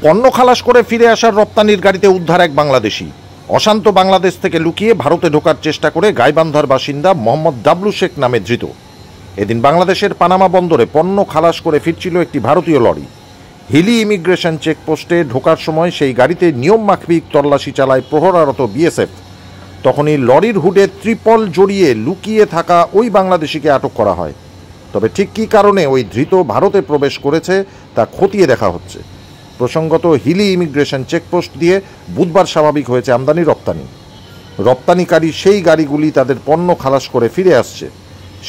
পণ্য খালাস করে ফিরে আসার রপ্তানির গাড়িতে উদ্ধার এক বাংলাদেশি। অশান্ত বাংলাদেশ থেকে লুকিয়ে ভারতে ঢোকার চেষ্টা করে গাইবান্ধার বাসিন্দা মোহাম্মদ ডাবলু শেখ নামে ধৃত। এদিন বাংলাদেশের পানামা বন্দরে পণ্য খালাস করে ফিরছিল একটি ভারতীয় লরি। হিলি ইমিগ্রেশন চেকপোস্টে ঢোকার সময় সেই গাড়িতে নিয়ম মাফিক তল্লাশি চালায় প্রহরারত বিএসএফ। তখনই লরির হুডে ত্রিপল জড়িয়ে লুকিয়ে থাকা ওই বাংলাদেশিকে আটক করা হয়। তবে ঠিক কী কারণে ওই ধৃত ভারতে প্রবেশ করেছে তা খতিয়ে দেখা হচ্ছে। প্রসঙ্গত, হিলি ইমিগ্রেশন চেকপোস্ট দিয়ে বুধবার স্বাভাবিক হয়েছে আমদানি রপ্তানি। রপ্তানিকারী সেই গাড়িগুলি তাদের পণ্য খালাস করে ফিরে আসছে।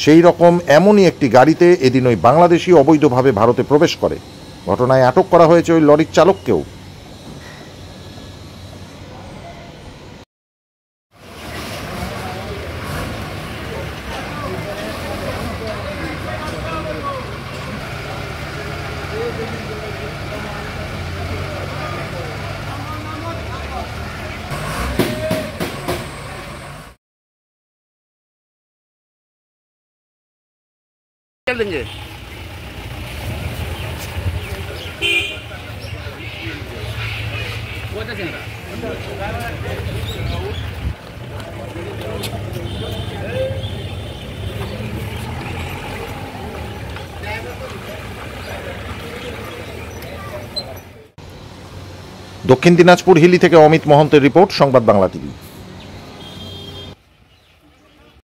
সেই রকম এমনই একটি গাড়িতে এদিন ওই বাংলাদেশি অবৈধভাবে ভারতে প্রবেশ করে। ঘটনায় আটক করা হয়েছে ওই লরির চালককেও। चल देंगे। দক্ষিণ দিনাজপুর হিলি থেকে অমিত মহন্তের রিপোর্ট, সংবাদ বাংলা টিভি।